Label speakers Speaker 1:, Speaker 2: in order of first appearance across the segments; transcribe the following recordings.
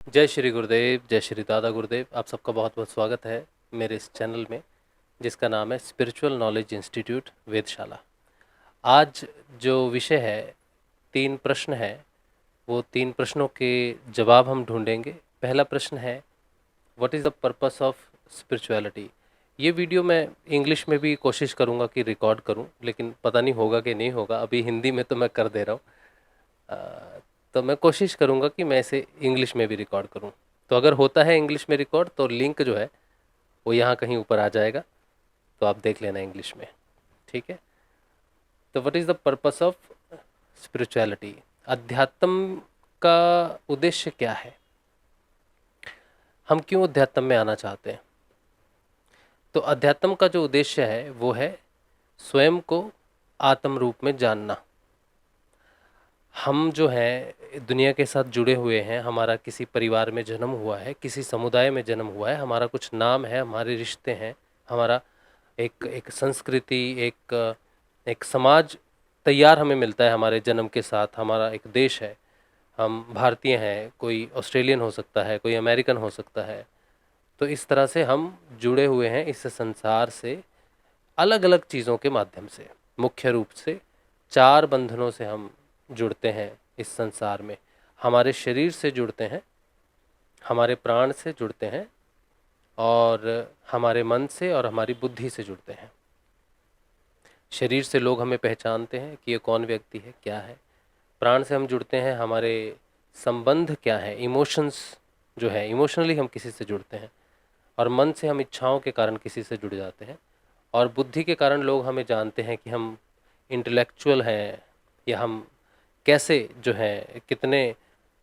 Speaker 1: जय श्री गुरुदेव, जय श्री दादा गुरुदेव। आप सबका बहुत बहुत स्वागत है मेरे इस चैनल में, जिसका नाम है स्पिरिचुअल नॉलेज इंस्टीट्यूट वेदशाला। आज जो विषय है, 3 प्रश्न है। वो 3 प्रश्नों के जवाब हम ढूंढेंगे। पहला प्रश्न है, what is the purpose of spirituality. ये वीडियो मैं इंग्लिश में भी कोशिश करूँगा कि रिकॉर्ड करूँ, लेकिन पता नहीं होगा कि नहीं होगा। अभी हिंदी में तो मैं कर दे रहा हूँ। तो मैं कोशिश करूँगा कि मैं इसे इंग्लिश में भी रिकॉर्ड करूँ। तो अगर होता है इंग्लिश में रिकॉर्ड, तो लिंक जो है वो यहाँ कहीं ऊपर आ जाएगा, तो आप देख लेना इंग्लिश में। ठीक है। तो what is the purpose of spirituality. अध्यात्म का उद्देश्य क्या है, हम क्यों अध्यात्म में आना चाहते हैं। तो अध्यात्म का जो उद्देश्य है वो है स्वयं को आत्म रूप में जानना। हम जो हैं दुनिया के साथ जुड़े हुए हैं, हमारा किसी परिवार में जन्म हुआ है, किसी समुदाय में जन्म हुआ है, हमारा कुछ नाम है, हमारे रिश्ते हैं, हमारा एक एक संस्कृति, एक समाज तैयार हमें मिलता है हमारे जन्म के साथ। हमारा एक देश है, हम भारतीय हैं, कोई ऑस्ट्रेलियन हो सकता है, कोई अमेरिकन हो सकता है। तो इस तरह से हम जुड़े हुए हैं इस संसार से अलग अलग चीज़ों के माध्यम से। मुख्य रूप से 4 बंधनों से हम जुड़ते हैं इस संसार में। हमारे शरीर से जुड़ते हैं, हमारे प्राण से जुड़ते हैं, और हमारे मन से और हमारी बुद्धि से जुड़ते हैं। शरीर से लोग हमें पहचानते हैं कि ये कौन व्यक्ति है, क्या है। प्राण से हम जुड़ते हैं, हमारे संबंध क्या है, इमोशंस जो है, इमोशनली हम किसी से जुड़ते हैं। और मन से हम इच्छाओं के कारण किसी से जुड़ जाते हैं। और बुद्धि के कारण लोग हमें जानते हैं कि हम इंटेलेक्चुअल हैं, या हम कैसे जो हैं, कितने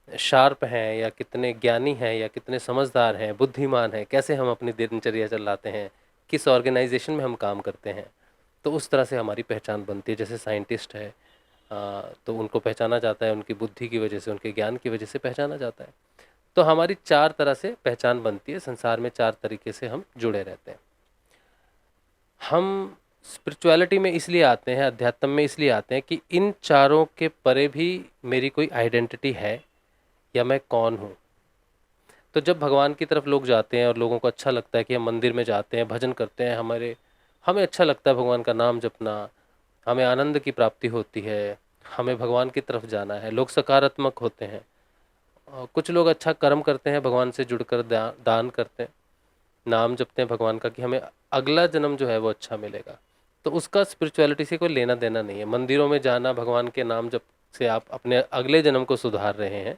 Speaker 1: शार्प हैं, या कितने ज्ञानी हैं, या कितने समझदार हैं, बुद्धिमान हैं, कैसे हम अपनी दिनचर्या चलाते हैं, किस ऑर्गेनाइजेशन में हम काम करते हैं। तो उस तरह से हमारी पहचान बनती है। जैसे साइंटिस्ट है, तो उनको पहचाना जाता है उनकी बुद्धि की वजह से, उनके ज्ञान की वजह से पहचाना जाता है। तो हमारी 4 तरह से पहचान बनती है संसार में, 4 तरीके से हम जुड़े रहते हैं। हम स्पिरिचुअलिटी में इसलिए आते हैं, अध्यात्म में इसलिए आते हैं कि इन चारों के परे भी मेरी कोई आइडेंटिटी है, या मैं कौन हूँ। तो जब भगवान की तरफ लोग जाते हैं और लोगों को अच्छा लगता है कि हम मंदिर में जाते हैं, भजन करते हैं, हमें अच्छा लगता है भगवान का नाम जपना, हमें आनंद की प्राप्ति होती है, हमें भगवान की तरफ जाना है, लोग सकारात्मक होते हैं। कुछ लोग अच्छा कर्म करते हैं, भगवान से जुड़कर दान करते हैं, नाम जपते हैं भगवान का कि हमें अगला जन्म जो है वो अच्छा मिलेगा। तो उसका स्पिरिचुअलिटी से कोई लेना देना नहीं है। मंदिरों में जाना, भगवान के नाम जप से आप अपने अगले जन्म को सुधार रहे हैं,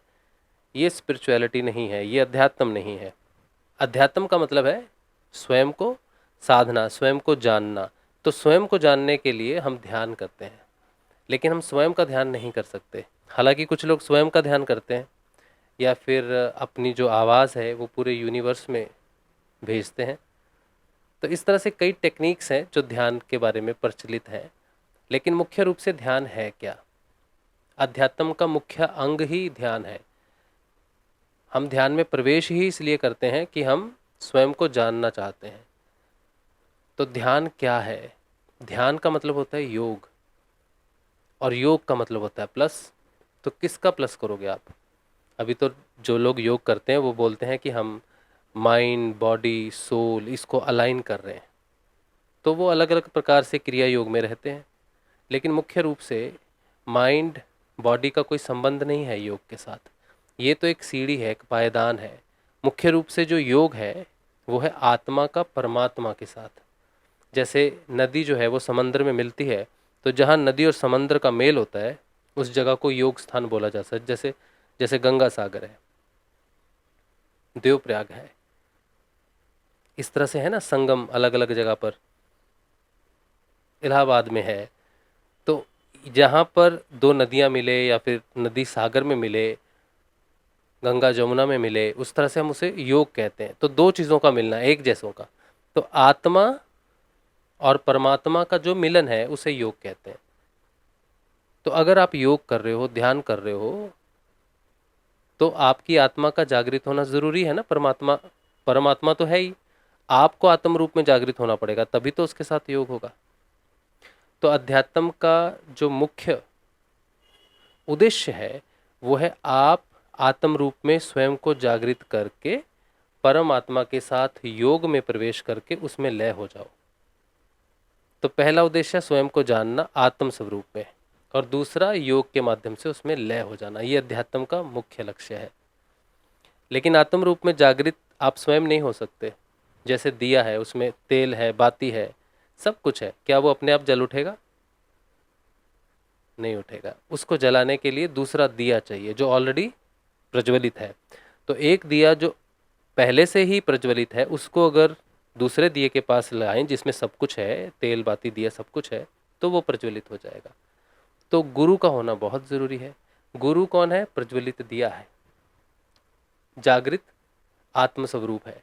Speaker 1: ये स्पिरिचुअलिटी नहीं है, ये अध्यात्म नहीं है। अध्यात्म का मतलब है स्वयं को साधना, स्वयं को जानना। तो स्वयं को जानने के लिए हम ध्यान करते हैं, लेकिन हम स्वयं का ध्यान नहीं कर सकते। हालांकि कुछ लोग स्वयं का ध्यान करते हैं, या फिर अपनी जो आवाज़ है वो पूरे यूनिवर्स में भेजते हैं। तो इस तरह से कई टेक्निक्स हैं जो ध्यान के बारे में प्रचलित हैं। लेकिन मुख्य रूप से ध्यान है क्या? अध्यात्म का मुख्य अंग ही ध्यान है। हम ध्यान में प्रवेश ही इसलिए करते हैं कि हम स्वयं को जानना चाहते हैं। तो ध्यान क्या है? ध्यान का मतलब होता है योग, और योग का मतलब होता है प्लस। तो किसका प्लस करोगे आप? अभी तो जो लोग योग करते हैं वो बोलते हैं कि हम माइंड, बॉडी, सोल इसको अलाइन कर रहे हैं। तो वो अलग अलग प्रकार से क्रिया योग में रहते हैं, लेकिन मुख्य रूप से माइंड, बॉडी का कोई संबंध नहीं है योग के साथ। ये तो एक सीढ़ी है, एक पायदान है। मुख्य रूप से जो योग है वो है आत्मा का परमात्मा के साथ। जैसे नदी जो है वो समंदर में मिलती है, तो जहाँ नदी और समंदर का मेल होता है उस जगह को योग स्थान बोला जा सकता है। जैसे जैसे गंगा सागर है, देवप्रयाग है, इस तरह से है ना संगम अलग अलग जगह पर। इलाहाबाद में है। तो जहाँ पर 2 नदियाँ मिले, या फिर नदी सागर में मिले, गंगा जमुना में मिले, उस तरह से हम उसे योग कहते हैं। तो 2 चीज़ों का मिलना, एक जैसों का। तो आत्मा और परमात्मा का जो मिलन है उसे योग कहते हैं। तो अगर आप योग कर रहे हो, ध्यान कर रहे हो, तो आपकी आत्मा का जागृत होना ज़रूरी है ना। परमात्मा परमात्मा तो है ही, आपको आत्म रूप में जागृत होना पड़ेगा, तभी तो उसके साथ योग होगा। तो अध्यात्म का जो मुख्य उद्देश्य है वो है आप आत्म रूप में स्वयं को जागृत करके परम आत्मा के साथ योग में प्रवेश करके उसमें लय हो जाओ। तो पहला उद्देश्य है स्वयं को जानना आत्म स्वरूप में, और दूसरा योग के माध्यम से उसमें लय हो जाना। ये अध्यात्म का मुख्य लक्ष्य है। लेकिन आत्म रूप में जागृत आप स्वयं नहीं हो सकते। जैसे दिया है, उसमें तेल है, बाती है, सब कुछ है, क्या वो अपने आप जल उठेगा? नहीं उठेगा। उसको जलाने के लिए दूसरा दिया चाहिए जो ऑलरेडी प्रज्वलित है। तो एक दिया जो पहले से ही प्रज्वलित है, उसको अगर दूसरे दिए के पास लाएं जिसमें सब कुछ है, तेल बाती दिया सब कुछ है, तो वो प्रज्वलित हो जाएगा। तो गुरु का होना बहुत जरूरी है। गुरु कौन है? प्रज्वलित दिया है, जागृत आत्म स्वरूप है।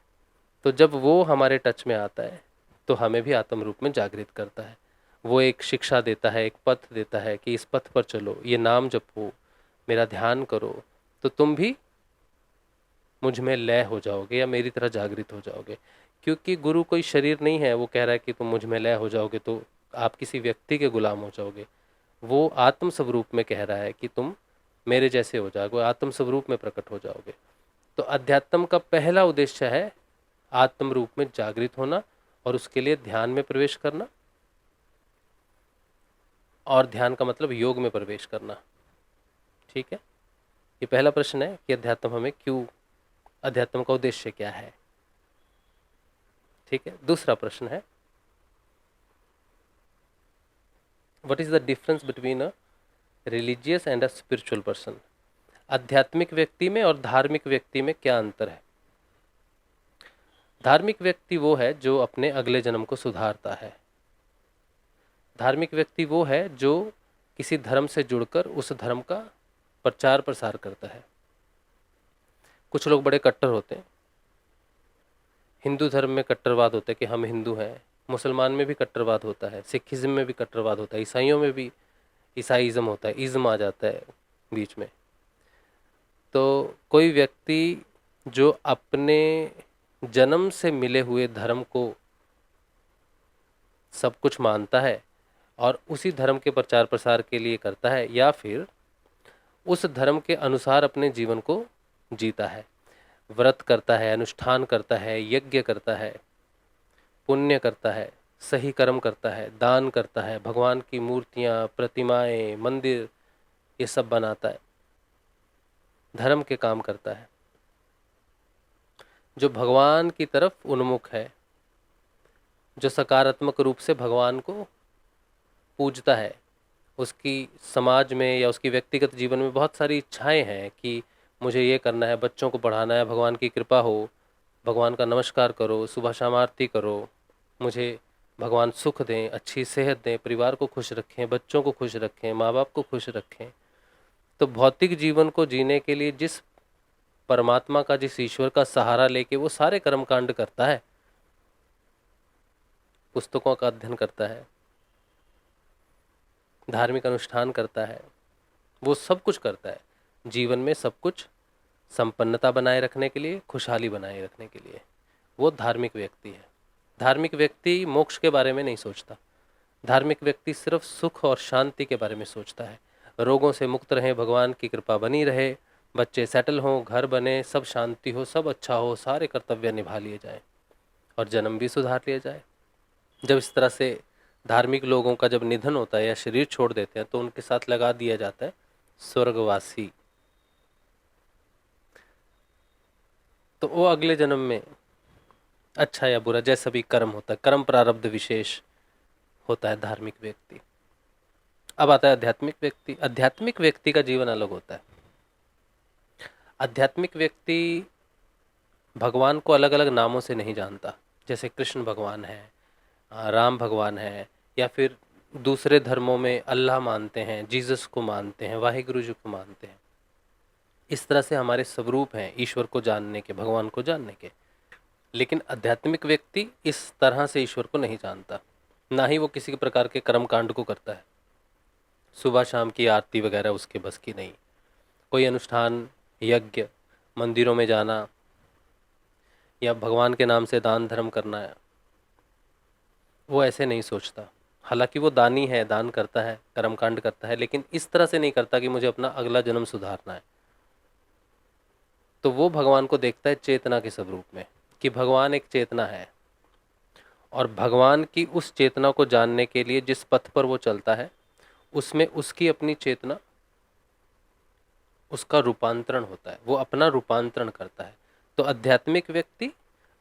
Speaker 1: तो जब वो हमारे टच में आता है तो हमें भी आत्म रूप में जागृत करता है। वो एक शिक्षा देता है, एक पथ देता है कि इस पथ पर चलो, ये नाम जपो, मेरा ध्यान करो, तो तुम भी मुझ में लय हो जाओगे या मेरी तरह जागृत हो जाओगे। क्योंकि गुरु कोई शरीर नहीं है, वो कह रहा है कि तुम मुझ में लय हो जाओगे तो आप किसी व्यक्ति के गुलाम हो जाओगे। वो आत्म स्वरूप में कह रहा है कि तुम मेरे जैसे हो जाओगे, आत्म स्वरूप में प्रकट हो जाओगे। तो अध्यात्म का पहला उद्देश्य है आत्म रूप में जागृत होना, और उसके लिए ध्यान में प्रवेश करना। और ध्यान का मतलब योग में प्रवेश करना। ठीक है, ये पहला प्रश्न है कि अध्यात्म हमें क्यों, अध्यात्म का उद्देश्य क्या है। ठीक है, दूसरा प्रश्न है what is the difference between a religious and a spiritual person. आध्यात्मिक व्यक्ति में और धार्मिक व्यक्ति में क्या अंतर है? धार्मिक व्यक्ति वो है जो अपने अगले जन्म को सुधारता है। धार्मिक व्यक्ति वो है जो किसी धर्म से जुड़कर उस धर्म का प्रचार प्रसार करता है। कुछ लोग बड़े कट्टर होते हैं। हिंदू धर्म में कट्टरवाद होता है कि हम हिंदू हैं, मुसलमान में भी कट्टरवाद होता है, सिखिज्म में भी कट्टरवाद होता है, ईसाइयों में भी ईसाइज्म होता है, इज्म आ जाता है बीच में। तो कोई व्यक्ति जो अपने जन्म से मिले हुए धर्म को सब कुछ मानता है और उसी धर्म के प्रचार प्रसार के लिए करता है, या फिर उस धर्म के अनुसार अपने जीवन को जीता है, व्रत करता है, अनुष्ठान करता है, यज्ञ करता है, पुण्य करता है, सही कर्म करता है, दान करता है, भगवान की मूर्तियाँ, प्रतिमाएं, मंदिर ये सब बनाता है, धर्म के काम करता है, जो भगवान की तरफ उन्मुख है, जो सकारात्मक रूप से भगवान को पूजता है। उसकी समाज में या उसकी व्यक्तिगत जीवन में बहुत सारी इच्छाएं हैं कि मुझे ये करना है, बच्चों को पढ़ाना है, भगवान की कृपा हो, भगवान का नमस्कार करो, सुबह शाम आरती करो, मुझे भगवान सुख दें, अच्छी सेहत दें, परिवार को खुश रखें, बच्चों को खुश रखें, माँ बाप को खुश रखें। तो भौतिक जीवन को जीने के लिए जिस परमात्मा का, जिस ईश्वर का सहारा लेके वो सारे कर्मकांड करता है, पुस्तकों का अध्ययन करता है, धार्मिक अनुष्ठान करता है, वो सब कुछ करता है जीवन में सब कुछ संपन्नता बनाए रखने के लिए, खुशहाली बनाए रखने के लिए, वो धार्मिक व्यक्ति है। धार्मिक व्यक्ति मोक्ष के बारे में नहीं सोचता। धार्मिक व्यक्ति सिर्फ सुख और शांति के बारे में सोचता है, रोगों से मुक्त रहें, भगवान की कृपा बनी रहे, बच्चे सेटल हों, घर बने, सब शांति हो, सब अच्छा हो, सारे कर्तव्य निभा लिए जाएं और जन्म भी सुधार लिया जाए। जब इस तरह से धार्मिक लोगों का जब निधन होता है या शरीर छोड़ देते हैं तो उनके साथ लगा दिया जाता है स्वर्गवासी। तो वो अगले जन्म में अच्छा या बुरा जैसा भी कर्म होता है, कर्म प्रारब्ध विशेष होता है धार्मिक व्यक्ति। अब आता है आध्यात्मिक व्यक्ति। आध्यात्मिक व्यक्ति का जीवन अलग होता है। आध्यात्मिक व्यक्ति भगवान को अलग अलग नामों से नहीं जानता। जैसे कृष्ण भगवान है, राम भगवान है, या फिर दूसरे धर्मों में अल्लाह मानते हैं, जीसस को मानते हैं, वाहिगुरु जी को मानते हैं। इस तरह से हमारे स्वरूप हैं ईश्वर को जानने के, भगवान को जानने के। लेकिन आध्यात्मिक व्यक्ति इस तरह से ईश्वर को नहीं जानता, ना ही वो किसी प्रकार के कर्म कांड को करता है। सुबह शाम की आरती वगैरह उसके बस की नहीं। कोई अनुष्ठान, यज्ञ, मंदिरों में जाना या भगवान के नाम से दान धर्म करना है, वो ऐसे नहीं सोचता। हालांकि वो दानी है, दान करता है, कर्मकांड करता है, लेकिन इस तरह से नहीं करता कि मुझे अपना अगला जन्म सुधारना है। तो वो भगवान को देखता है चेतना के स्वरूप में, कि भगवान एक चेतना है, और भगवान की उस चेतना को जानने के लिए जिस पथ पर वो चलता है उसमें उसकी अपनी चेतना, उसका रूपांतरण होता है, वो अपना रूपांतरण करता है। तो आध्यात्मिक व्यक्ति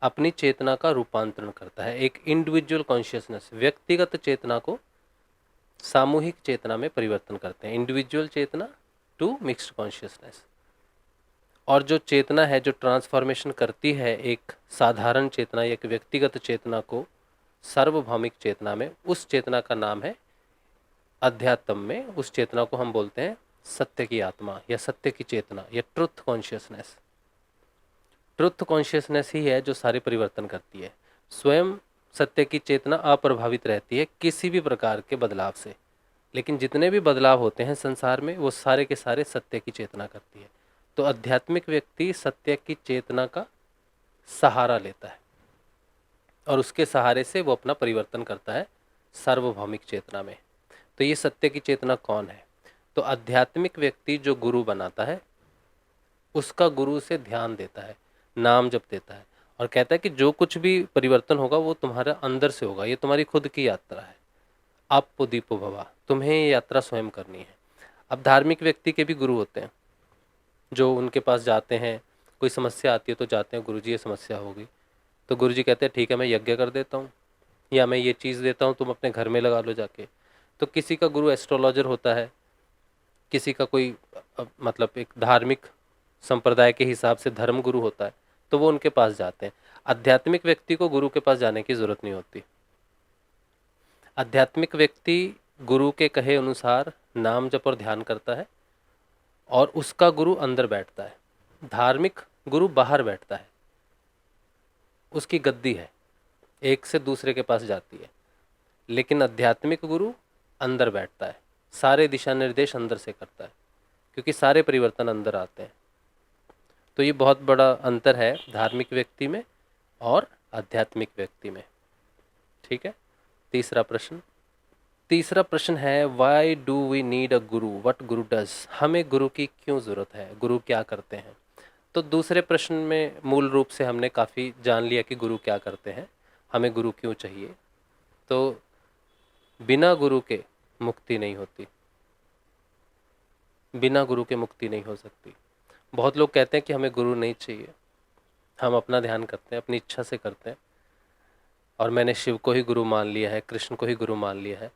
Speaker 1: अपनी चेतना का रूपांतरण करता है, एक इंडिविजुअल कॉन्शियसनेस, व्यक्तिगत चेतना को सामूहिक चेतना में परिवर्तन करते हैं, इंडिविजुअल चेतना टू मिक्स्ड कॉन्शियसनेस। और जो चेतना है जो ट्रांसफॉर्मेशन करती है एक साधारण चेतना या एक व्यक्तिगत चेतना को सार्वभौमिक चेतना में, उस चेतना का नाम है अध्यात्म में, उस चेतना को हम बोलते हैं सत्य की आत्मा या सत्य की चेतना या ट्रुथ कॉन्शियसनेस। ट्रुथ कॉन्शियसनेस ही है जो सारे परिवर्तन करती है। स्वयं सत्य की चेतना अप्रभावित रहती है किसी भी प्रकार के बदलाव से, लेकिन जितने भी बदलाव होते हैं संसार में वो सारे के सारे सत्य की चेतना करती है। तो आध्यात्मिक व्यक्ति सत्य की चेतना का सहारा लेता है और उसके सहारे से वो अपना परिवर्तन करता है सार्वभौमिक चेतना में। तो ये सत्य की चेतना कौन है? तो आध्यात्मिक व्यक्ति जो गुरु बनाता है उसका गुरु से ध्यान देता है, नाम जप देता है और कहता है कि जो कुछ भी परिवर्तन होगा वो तुम्हारा अंदर से होगा, ये तुम्हारी खुद की यात्रा है। आपो दीपो भवा, तुम्हें ये यात्रा स्वयं करनी है। अब धार्मिक व्यक्ति के भी गुरु होते हैं जो उनके पास जाते हैं, कोई समस्या आती है तो जाते हैं, गुरुजी ये समस्या होगी, तो गुरुजी कहते हैं ठीक है मैं यज्ञ कर देता हूँ या मैं ये चीज़ देता हूँ तुम अपने घर में लगा लो जाके। तो किसी का गुरु एस्ट्रोलॉजर होता है, किसी का कोई मतलब एक धार्मिक संप्रदाय के हिसाब से धर्म गुरु होता है, तो वो उनके पास जाते हैं। आध्यात्मिक व्यक्ति को गुरु के पास जाने की जरूरत नहीं होती। आध्यात्मिक व्यक्ति गुरु के कहे अनुसार नाम जप और ध्यान करता है और उसका गुरु अंदर बैठता है। धार्मिक गुरु बाहर बैठता है, उसकी गद्दी है, एक से दूसरे के पास जाती है, लेकिन आध्यात्मिक गुरु अंदर बैठता है, सारे दिशा निर्देश अंदर से करता है, क्योंकि सारे परिवर्तन अंदर आते हैं। तो ये बहुत बड़ा अंतर है धार्मिक व्यक्ति में और आध्यात्मिक व्यक्ति में। ठीक है। तीसरा प्रश्न है why do we need a guru, what Guru does, हमें गुरु की क्यों ज़रूरत है, गुरु क्या करते हैं। तो दूसरे प्रश्न में मूल रूप से हमने काफ़ी जान लिया कि गुरु क्या करते हैं, हमें गुरु क्यों चाहिए। तो बिना गुरु के मुक्ति नहीं होती, बिना गुरु के मुक्ति नहीं हो सकती। बहुत लोग कहते हैं कि हमें गुरु नहीं चाहिए, हम अपना ध्यान करते हैं, अपनी इच्छा से करते हैं, और मैंने शिव को ही गुरु मान लिया है, कृष्ण को ही गुरु मान लिया है।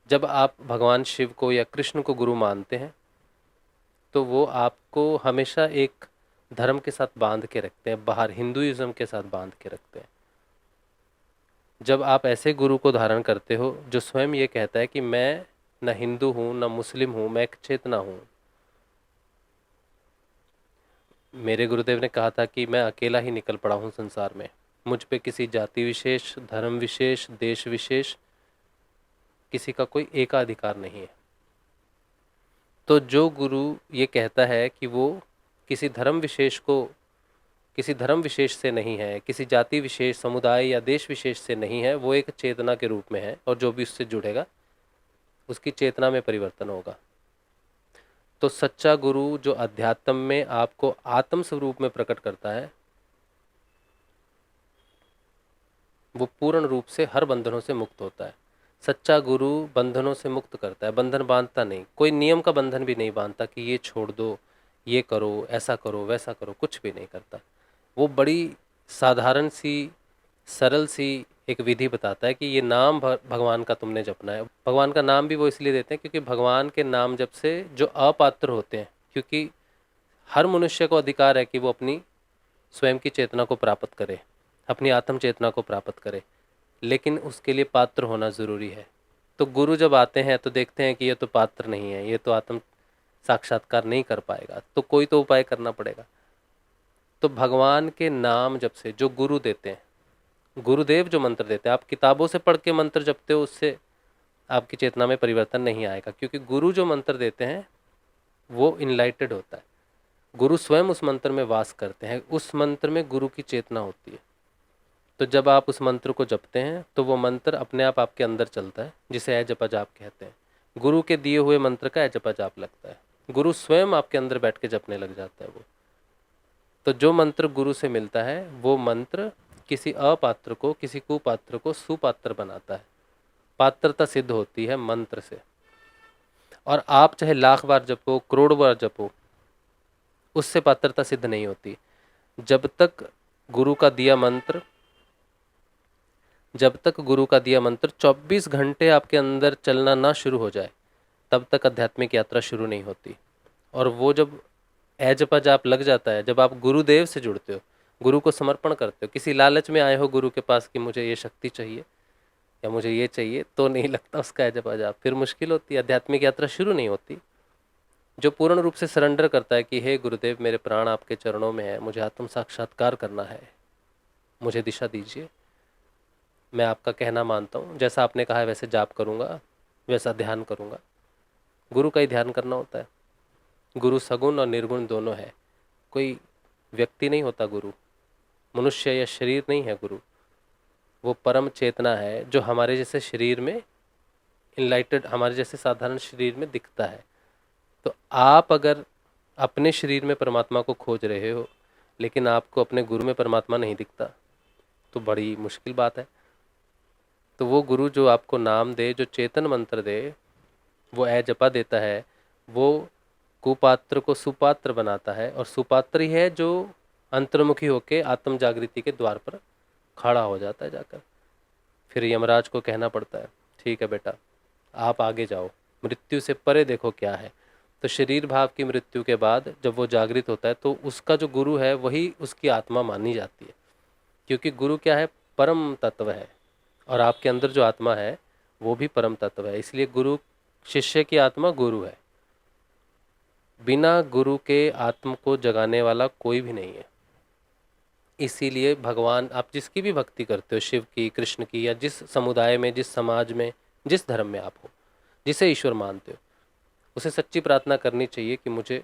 Speaker 1: जब आप भगवान शिव को या कृष्ण को गुरु मानते हैं तो वो आपको हमेशा एक धर्म के साथ बांध के रखते हैं, बाहर हिंदुइज्म के साथ बांध के रखते हैं। जब आप ऐसे गुरु को धारण करते हो जो स्वयं ये कहता है कि मैं न हिंदू हूँ न मुस्लिम हूँ, मैं एक चेतना हूँ। मेरे गुरुदेव ने कहा था कि मैं अकेला ही निकल पड़ा हूँ संसार में, मुझ पे किसी जाति विशेष, धर्म विशेष, देश विशेष, किसी का कोई एकाधिकार नहीं है। तो जो गुरु ये कहता है कि वो किसी धर्म विशेष को, किसी धर्म विशेष से नहीं है, किसी जाति विशेष, समुदाय या देश विशेष से नहीं है, वो एक चेतना के रूप में है और जो भी उससे जुड़ेगा उसकी चेतना में परिवर्तन होगा। तो सच्चा गुरु जो अध्यात्म में आपको आत्म स्वरूप में प्रकट करता है वो पूर्ण रूप से हर बंधनों से मुक्त होता है। सच्चा गुरु बंधनों से मुक्त करता है, बंधन बांधता नहीं, कोई नियम का बंधन भी नहीं बांधता कि ये छोड़ दो, ये करो, ऐसा करो, वैसा करो, कुछ भी नहीं करता। वो बड़ी साधारण सी, सरल सी एक विधि बताता है कि ये नाम भगवान का तुमने जपना है। भगवान का नाम भी वो इसलिए देते हैं क्योंकि भगवान के नाम जप से जो अपात्र होते हैं, क्योंकि हर मनुष्य को अधिकार है कि वो अपनी स्वयं की चेतना को प्राप्त करे, अपनी आत्म चेतना को प्राप्त करे, लेकिन उसके लिए पात्र होना ज़रूरी है। तो गुरु जब आते हैं तो देखते हैं कि ये तो पात्र नहीं है, ये तो आत्म साक्षात्कार नहीं कर पाएगा, तो कोई तो उपाय करना पड़ेगा। तो भगवान के नाम जब से जो गुरु देते हैं, गुरुदेव जो मंत्र देते हैं, आप किताबों से पढ़ के मंत्र जपते हो उससे आपकी चेतना में परिवर्तन नहीं आएगा, क्योंकि गुरु जो मंत्र देते हैं वो इनलाइटेड होता है। गुरु स्वयं उस मंत्र में वास करते हैं, उस मंत्र में गुरु की चेतना होती है। तो जब आप उस मंत्र को जपते हैं तो वो मंत्र अपने आप आपके अंदर चलता है, जिसे जपा जाप कहते हैं। गुरु के दिए हुए मंत्र का जपा जाप लगता है, गुरु स्वयं आपके अंदर बैठ के जपने लग जाता है वो। तो जो मंत्र गुरु से मिलता है वो मंत्र किसी अपात्र को, किसी कुपात्र को सुपात्र बनाता है। पात्रता सिद्ध होती है मंत्र से। और आप चाहे लाख बार जपो, करोड़ बार जपो, उससे पात्रता सिद्ध नहीं होती। जब तक गुरु का दिया मंत्र जब तक गुरु का दिया मंत्र 24 घंटे आपके अंदर चलना ना शुरू हो जाए, तब तक आध्यात्मिक यात्रा शुरू नहीं होती। और वो जब जपा जाप लग जाता है, जब आप गुरुदेव से जुड़ते हो, गुरु को समर्पण करते हो, किसी लालच में आए हो गुरु के पास कि मुझे ये शक्ति चाहिए या मुझे ये चाहिए, तो नहीं लगता उसका जपा जाप, फिर मुश्किल होती है, आध्यात्मिक यात्रा शुरू नहीं होती। जो पूर्ण रूप से सरेंडर करता है कि हे गुरुदेव, मेरे प्राण आपके चरणों में है, मुझे आत्म साक्षात्कार करना है, मुझे दिशा दीजिए, मैं आपका कहना मानता हूँ, जैसा आपने कहा है वैसे जाप करूँगा, वैसा ध्यान करूँगा। गुरु का ही ध्यान करना होता है। गुरु सगुण और निर्गुण दोनों है। कोई व्यक्ति नहीं होता गुरु, मनुष्य या शरीर नहीं है गुरु। वो परम चेतना है जो हमारे जैसे शरीर में इनलाइटेड, हमारे जैसे साधारण शरीर में दिखता है। तो आप अगर अपने शरीर में परमात्मा को खोज रहे हो, लेकिन आपको अपने गुरु में परमात्मा नहीं दिखता, तो बड़ी मुश्किल बात है। तो वो गुरु जो आपको नाम दे, जो चेतन मंत्र दे, वो जपा देता है, वो कुपात्र को सुपात्र बनाता है, और सुपात्र ही है जो अंतर्मुखी होके आत्म जागृति के द्वार पर खड़ा हो जाता है जाकर। फिर यमराज को कहना पड़ता है, ठीक है बेटा, आप आगे जाओ, मृत्यु से परे देखो क्या है। तो शरीर भाव की मृत्यु के बाद जब वो जागृत होता है, तो उसका जो गुरु है वही उसकी आत्मा मानी जाती है, क्योंकि गुरु क्या है, परम तत्व है, और आपके अंदर जो आत्मा है वो भी परम तत्व है। इसलिए गुरु, शिष्य की आत्मा गुरु है। बिना गुरु के आत्मा को जगाने वाला कोई भी नहीं है। इसीलिए भगवान, आप जिसकी भी भक्ति करते हो, शिव की, कृष्ण की, या जिस समुदाय में, जिस समाज में, जिस धर्म में आप हो, जिसे ईश्वर मानते हो, उसे सच्ची प्रार्थना करनी चाहिए कि मुझे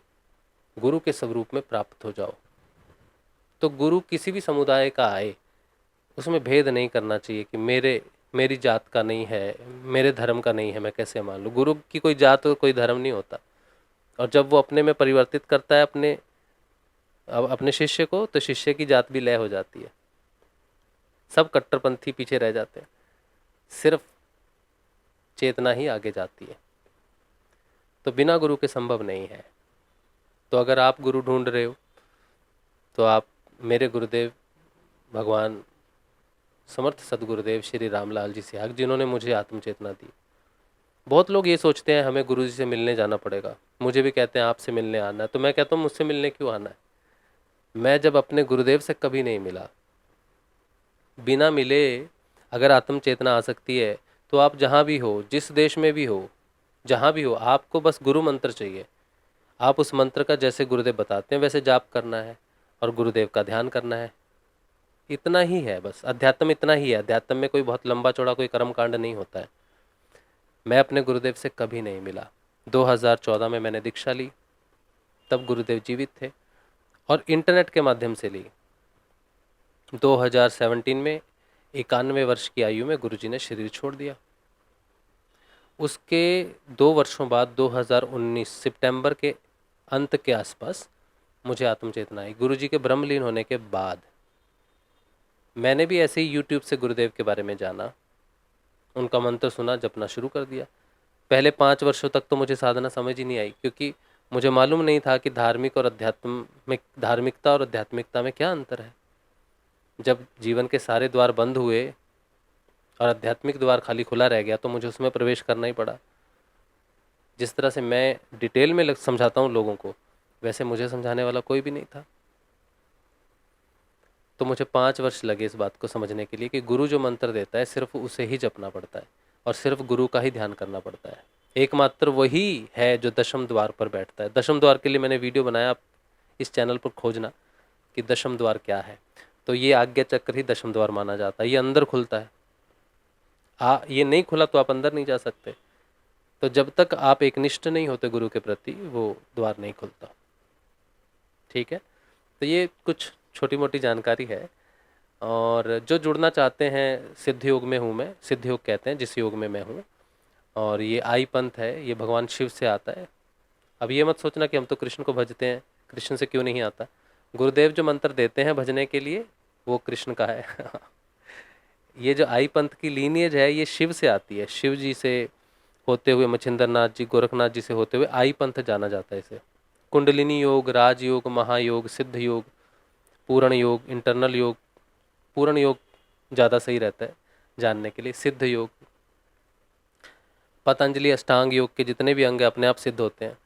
Speaker 1: गुरु के स्वरूप में प्राप्त हो जाओ। तो गुरु किसी भी समुदाय का आए, उसमें भेद नहीं करना चाहिए कि मेरी जात का नहीं है, मेरे धर्म का नहीं है, मैं कैसे मान लूँ। गुरु की कोई जात और कोई धर्म नहीं होता। और जब वो अपने में परिवर्तित करता है अपने शिष्य को, तो शिष्य की जात भी लय हो जाती है। सब कट्टरपंथी पीछे रह जाते हैं, सिर्फ चेतना ही आगे जाती है। तो बिना गुरु के संभव नहीं है। तो अगर आप गुरु ढूंढ रहे हो, तो आप मेरे गुरुदेव भगवान समर्थ सदगुरुदेव श्री रामलाल जी सिहाग, जिन्होंने मुझे आत्मचेतना दी। बहुत लोग ये सोचते हैं हमें गुरु जी से मिलने जाना पड़ेगा, मुझे भी कहते हैं आपसे मिलने आना है, तो मैं कहता हूँ मुझसे मिलने क्यों आना है। मैं जब अपने गुरुदेव से कभी नहीं मिला, बिना मिले अगर आत्म चेतना आ सकती है, तो आप जहाँ भी हो, जिस देश में भी हो, जहाँ भी हो, आपको बस गुरु मंत्र चाहिए। आप उस मंत्र का जैसे गुरुदेव बताते हैं वैसे जाप करना है, और गुरुदेव का ध्यान करना है। इतना ही है बस, अध्यात्म इतना ही है। अध्यात्म में कोई बहुत लंबा चौड़ा कोई कर्म कांड नहीं होता है। मैं अपने गुरुदेव से कभी नहीं मिला। 2014 में मैंने दीक्षा ली, तब गुरुदेव जीवित थे, और इंटरनेट के माध्यम से ली। 2017 में 91 वर्ष की आयु में गुरुजी ने शरीर छोड़ दिया। उसके 2 वर्षों बाद 2019 सितंबर के अंत के आसपास मुझे आत्मचेतना आई। गुरुजी के ब्रह्मलीन होने के बाद मैंने भी ऐसे ही यूट्यूब से गुरुदेव के बारे में जाना, उनका मंत्र सुना, जपना शुरू कर दिया। पहले 5 वर्षों तक तो मुझे साधना समझ ही नहीं आई, क्योंकि मुझे मालूम नहीं था कि धार्मिकता और आध्यात्मिकता में क्या अंतर है। जब जीवन के सारे द्वार बंद हुए और आध्यात्मिक द्वार खाली खुला रह गया, तो मुझे उसमें प्रवेश करना ही पड़ा। जिस तरह से मैं डिटेल में समझाता हूँ लोगों को, वैसे मुझे समझाने वाला कोई भी नहीं था। तो मुझे 5 वर्ष लगे इस बात को समझने के लिए कि गुरु जो मंत्र देता है सिर्फ उसे ही जपना पड़ता है, और सिर्फ गुरु का ही ध्यान करना पड़ता है। एकमात्र वही है जो दशम द्वार पर बैठता है। दशम द्वार के लिए मैंने वीडियो बनाया, आप इस चैनल पर खोजना कि दशम द्वार क्या है। तो ये आज्ञा चक्र ही दशम द्वार माना जाता है। ये अंदर खुलता है, ये नहीं खुला तो आप अंदर नहीं जा सकते। तो जब तक आप एकनिष्ठ नहीं होते गुरु के प्रति, वो द्वार नहीं खुलता। ठीक है, तो ये कुछ छोटी मोटी जानकारी है। और जो जुड़ना चाहते हैं, सिद्ध योग में हूँ मैं, सिद्ध योग कहते हैं जिस योग में मैं हूँ, और ये आई पंथ है, ये भगवान शिव से आता है। अब ये मत सोचना कि हम तो कृष्ण को भजते हैं, कृष्ण से क्यों नहीं आता। गुरुदेव जो मंत्र देते हैं भजने के लिए वो कृष्ण का है। ये जो आई पंथ की लीनियज है ये शिव से आती है, शिव जी से होते हुए, मच्छिंद्र नाथ जी, गोरखनाथ जी से होते हुए आई पंथ जाना जाता है इसे। कुंडलिनी योग, राजयोग, महायोग, सिद्ध योग, पूर्ण योग, इंटरनल योग, पूर्ण योग ज़्यादा सही रहता है जानने के लिए, सिद्ध योग, पतंजलि अष्टांग योग के जितने भी अंग हैं अपने आप सिद्ध होते हैं,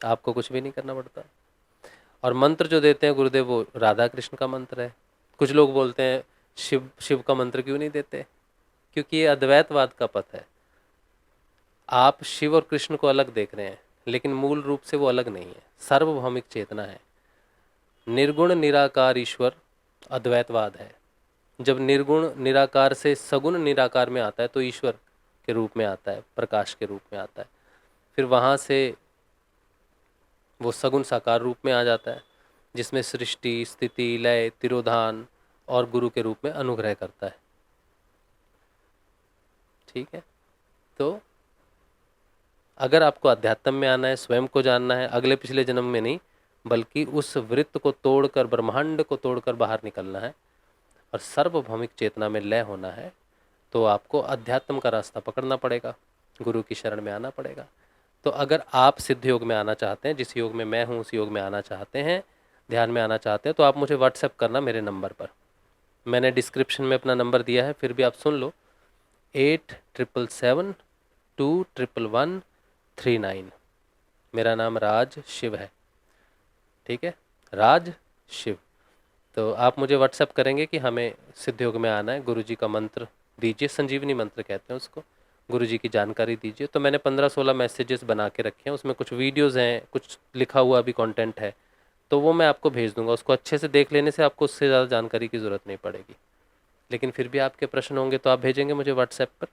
Speaker 1: आपको कुछ भी नहीं करना पड़ता। और मंत्र जो देते हैं गुरुदेव वो राधा कृष्ण का मंत्र है। कुछ लोग बोलते हैं शिव शिव का मंत्र क्यों नहीं देते, क्योंकि ये अद्वैतवाद का पथ है। आप शिव और कृष्ण को अलग देख रहे हैं, लेकिन मूल रूप से वो अलग नहीं है, सार्वभौमिक चेतना है। निर्गुण निराकार ईश्वर अद्वैतवाद है। जब निर्गुण निराकार से सगुण निराकार में आता है तो ईश्वर के रूप में आता है, प्रकाश के रूप में आता है, फिर वहाँ से वो सगुण साकार रूप में आ जाता है, जिसमें सृष्टि, स्थिति, लय, तिरोधान और गुरु के रूप में अनुग्रह करता है। ठीक है, तो अगर आपको अध्यात्म में आना है, स्वयं को जानना है, अगले पिछले जन्म में नहीं बल्कि उस वृत्त को तोड़कर, ब्रह्मांड को तोड़कर बाहर निकलना है और सार्वभौमिक चेतना में लय होना है, तो आपको अध्यात्म का रास्ता पकड़ना पड़ेगा, गुरु की शरण में आना पड़ेगा। तो अगर आप सिद्ध योग में आना चाहते हैं, जिस योग में मैं हूँ उस योग में आना चाहते हैं, ध्यान में आना चाहते हैं, तो आप मुझे व्हाट्सएप करना मेरे नंबर पर। मैंने डिस्क्रिप्शन में अपना नंबर दिया है, फिर भी आप सुन लो, 8777211139। मेरा नाम राज शिव है। ठीक है, राज शिव। तो आप मुझे व्हाट्सएप करेंगे कि हमें सिद्ध योग में आना है, गुरुजी का मंत्र दीजिए, संजीवनी मंत्र कहते हैं उसको, गुरुजी की जानकारी दीजिए। तो मैंने 15-16 मैसेजेस बना के रखे हैं, उसमें कुछ वीडियोज़ हैं, कुछ लिखा हुआ भी कंटेंट है, तो वो मैं आपको भेज दूंगा। उसको अच्छे से देख लेने से आपको उससे ज़्यादा जानकारी की ज़रूरत नहीं पड़ेगी। लेकिन फिर भी आपके प्रश्न होंगे तो आप भेजेंगे मुझे व्हाट्सएप पर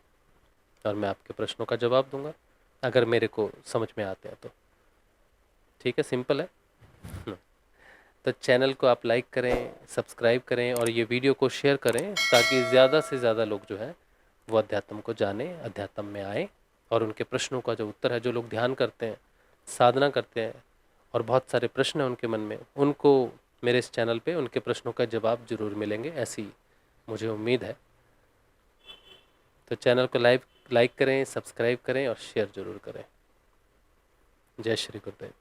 Speaker 1: और मैं आपके प्रश्नों का जवाब दूंगा, अगर मेरे को समझ में आते हैं तो। ठीक है, सिंपल है। तो चैनल को आप लाइक करें, सब्सक्राइब करें और ये वीडियो को शेयर करें, ताकि ज़्यादा से ज़्यादा लोग जो है वो अध्यात्म को जाने, अध्यात्म में आए और उनके प्रश्नों का जो उत्तर है, जो लोग ध्यान करते हैं, साधना करते हैं और बहुत सारे प्रश्न हैं उनके मन में, उनको मेरे इस चैनल पे उनके प्रश्नों का जवाब जरूर मिलेंगे, ऐसी मुझे उम्मीद है। तो चैनल को लाइक करें, सब्सक्राइब करें और शेयर जरूर करें। जय श्री गुरुदेव।